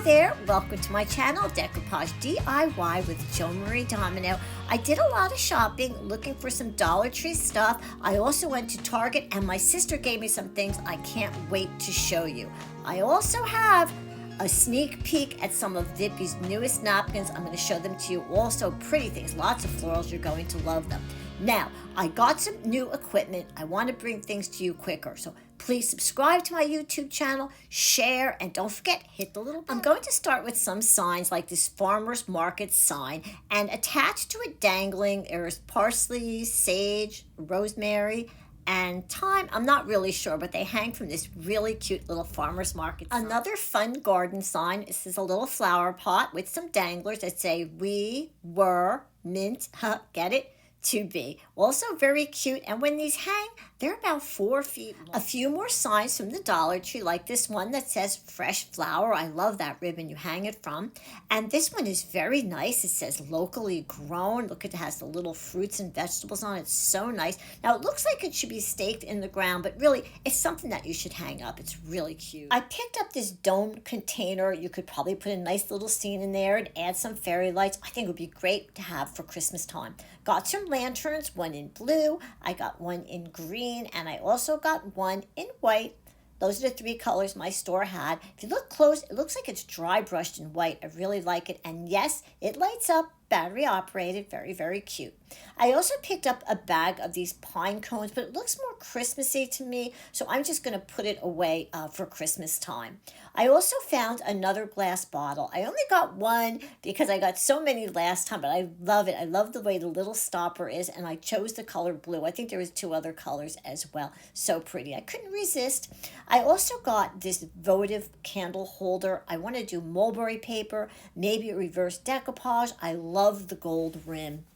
there, welcome to my channel, Decoupage D.I.Y with Joan-Marie Domino. I did a lot of shopping looking for some Dollar Tree stuff. I also went to Target and my sister gave me some things I can't wait to show you. I also have a sneak peek at some of Vippies' newest napkins. I'm going to show them to you. Also pretty things, lots of florals, you're going to love them. Now, I got some new equipment. I want to bring things to you quicker. So please subscribe to my YouTube channel, share, and don't forget, hit the little bell. I'm going to start with some signs like this farmer's market sign, and attached to it dangling, there's parsley, sage, rosemary, and thyme. I'm not really sure, but they hang from this really cute little farmer's market sign. Another fun garden sign. This is a little flower pot with some danglers that say, "We were mint," get it? To be. Also very cute, and when these hang, they're about 4 feet long. A few more signs from the Dollar Tree, like this one that says fresh flower. I love that ribbon you hang it from. And this one is very nice. It says locally grown. Look, it has the little fruits and vegetables on it. It's so nice. Now it looks like it should be staked in the ground, but really it's something that you should hang up. It's really cute. I picked up this dome container. You could probably put a nice little scene in there and add some fairy lights. I think it would be great to have for Christmas time. Got some lanterns, one in blue, I got one in green, and I also got one in white. Those are the 3 colors my store had. If you look close, it looks like it's dry brushed in white. I really like it, and yes, it lights up, battery operated, very, very cute. I also picked up a bag of these pine cones, but it looks more Christmassy to me, so I'm just going to put it away for Christmas time. I also found another glass bottle. I only got one because I got so many last time, but I love it. I love the way the little stopper is, and I chose the color blue. I think there was 2 other colors as well. So pretty. I couldn't resist. I also got this votive candle holder. I want to do mulberry paper, maybe a reverse decoupage. I love the gold rim.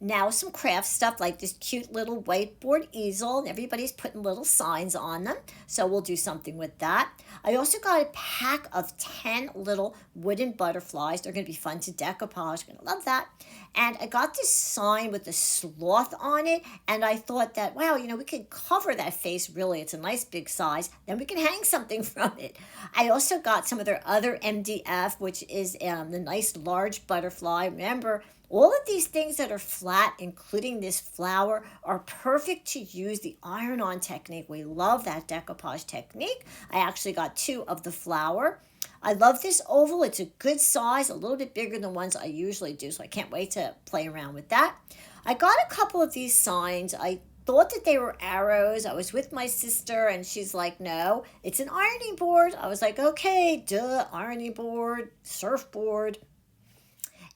Now some craft stuff like this cute little whiteboard easel, and everybody's putting little signs on them, so we'll do something with that. I also got a pack of 10 little wooden butterflies. They're going to be fun to decoupage. Going to love that. And I got this sign with the sloth on it, and I thought that, wow, you know, we could cover that face really. It's a nice big size. Then we can hang something from it. I also got some of their other MDF, which is the nice large butterfly. Remember, all of these things that are flat, including this flower, are perfect to use the iron-on technique. We love that decoupage technique. I actually got 2 of the flower. I love this oval. It's a good size, a little bit bigger than ones I usually do, so I can't wait to play around with that. I got a couple of these signs. I thought that they were arrows. I was with my sister, and she's like, no, it's an ironing board. I was like, okay, duh, ironing board, surfboard.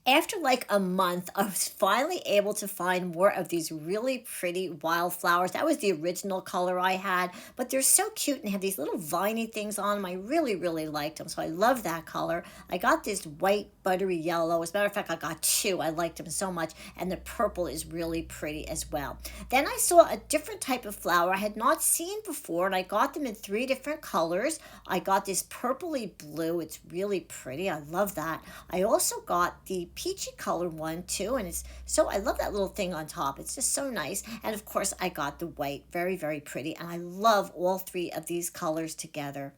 After like a month, I was finally able to find more of these really pretty wildflowers. That was the original color I had, but they're so cute and have these little viney things on them. I really, really liked them, so I love that color. I got this white buttery yellow. As a matter of fact, I got 2. I liked them so much, and the purple is really pretty as well. Then I saw a different type of flower I had not seen before, and I got them in 3 different colors. I got this purpley blue. It's really pretty. I love that. I also got the peachy color one too, and it's so, I love that little thing on top. It's just so nice. And of course I got the white, very, very pretty, and I love all 3 of these colors together.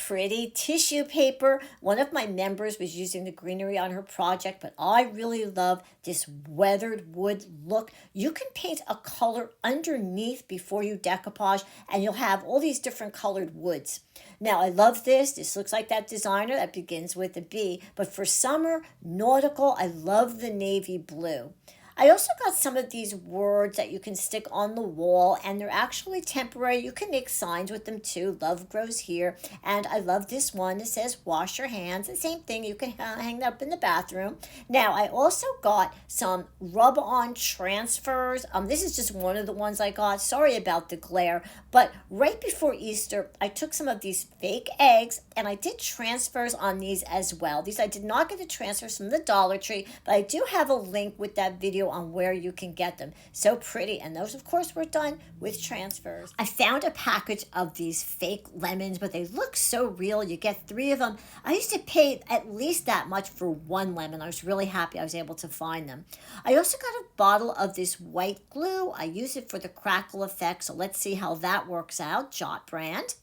Pretty tissue paper. One of my members was using the greenery on her project, but I really love this weathered wood look. You can paint a color underneath before you decoupage, and you'll have all these different colored woods. Now, I love this. This looks like that designer that begins with a B, but for summer, nautical, I love the navy blue. I also got some of these words that you can stick on the wall, and they're actually temporary. You can make signs with them too. Love grows here. And I love this one that says wash your hands. The same thing, you can hang that up in the bathroom. Now, I also got some rub-on transfers. This is just one of the ones I got. Sorry about the glare. But right before Easter, I took some of these fake eggs, and I did transfers on these as well. These I did not get the transfers from the Dollar Tree, but I do have a link with that video on where you can get them. So pretty. And those, of course, were done with transfers. I found a package of these fake lemons, but they look so real. You get 3 of them. I used to pay at least that much for 1 lemon. I was really happy I was able to find them. I also got a bottle of this white glue. I use it for the crackle effect, so let's see how that works out. Jot brand.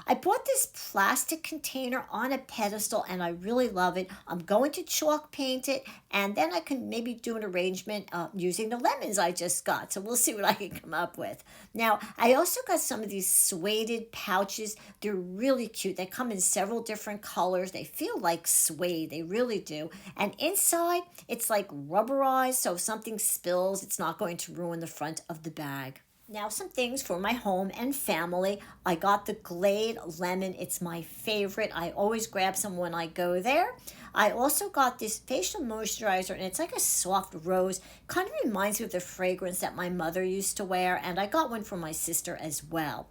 I bought this plastic container on a pedestal and I really love it. I'm going to chalk paint it and then I can maybe do an arrangement using the lemons I just got. So we'll see what I can come up with. Now, I also got some of these suede pouches. They're really cute. They come in several different colors. They feel like suede. They really do. And inside, it's like rubberized, so if something spills, it's not going to ruin the front of the bag. Now some things for my home and family. I got the Glade lemon. It's my favorite. I always grab some when I go there. I also got this facial moisturizer and it's like a soft rose. Kind of reminds me of the fragrance that my mother used to wear, and I got one for my sister as well.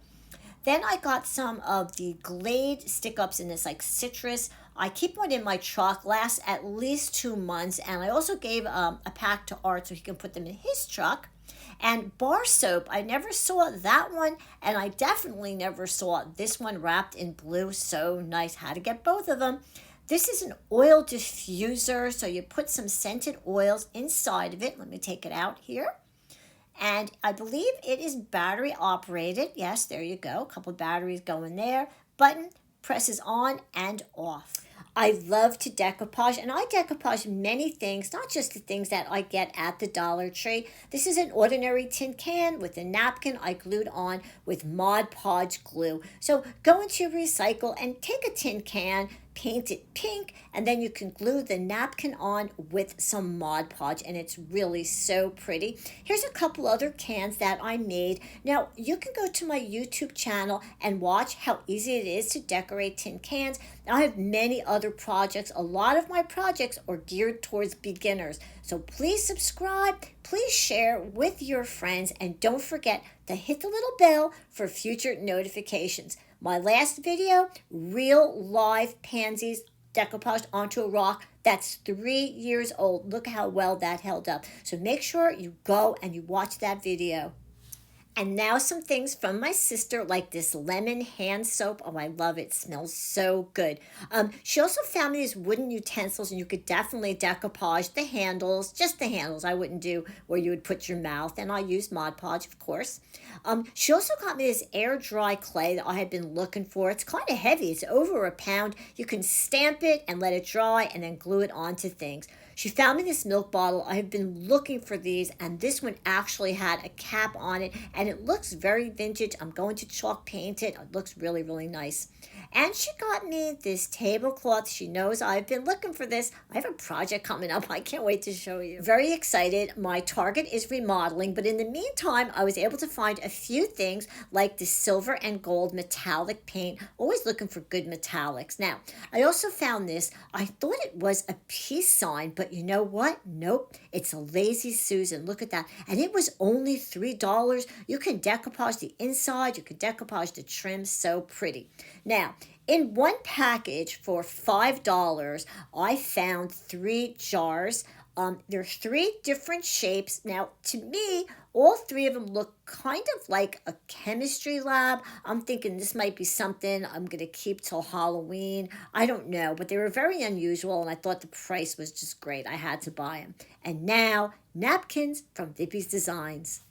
Then I got some of the Glade stick-ups in this like citrus. I keep one in my truck, lasts at least 2 months, and I also gave a pack to Art so he can put them in his truck. And bar soap, I never saw that one, and I definitely never saw this one wrapped in blue. So nice. Had to get both of them. This is an oil diffuser, so you put some scented oils inside of it. Let me take it out here. And I believe it is battery operated. Yes, there you go. A couple of batteries going there. Button presses on and off. I love to decoupage, and I decoupage many things, not just the things that I get at the Dollar Tree. This is an ordinary tin can with a napkin I glued on with Mod Podge glue. So go into your recycle and take a tin can, paint it pink, and then you can glue the napkin on with some Mod Podge, and it's really so pretty. Here's a couple other cans that I made. Now, you can go to my YouTube channel and watch how easy it is to decorate tin cans. I have many other projects. A lot of my projects are geared towards beginners. So please subscribe, please share with your friends, and don't forget to hit the little bell for future notifications. My last video, real live pansies decoupaged onto a rock. That's 3 years old. Look how well that held up. So make sure you go and you watch that video. And now some things from my sister, like this lemon hand soap. Oh, I love it. It smells so good. She also found me these wooden utensils, and you could definitely decoupage the handles, just the handles. I wouldn't do where you would put your mouth, and I use Mod Podge, of course. She also got me this air dry clay that I had been looking for. It's kind of heavy. It's over a pound. You can stamp it and let it dry and then glue it onto things. She found me this milk bottle. I have been looking for these, and this one actually had a cap on it, and it looks very vintage. I'm going to chalk paint it. It looks really, really nice. And she got me this tablecloth. She knows I've been looking for this. I have a project coming up. I can't wait to show you. Very excited. My Target is remodeling, but in the meantime, I was able to find a few things like the silver and gold metallic paint. Always looking for good metallics. Now, I also found this. I thought it was a peace sign, but you know what? Nope. It's a Lazy Susan. Look at that. And it was only $3. You can decoupage the inside. You can decoupage the trim. So pretty. Now, in one package for $5, I found 3 jars. There are 3 different shapes. Now, to me, all 3 of them look kind of like a chemistry lab. I'm thinking this might be something I'm going to keep till Halloween. I don't know, but they were very unusual, and I thought the price was just great. I had to buy them. And now, napkins from Vippies Designs.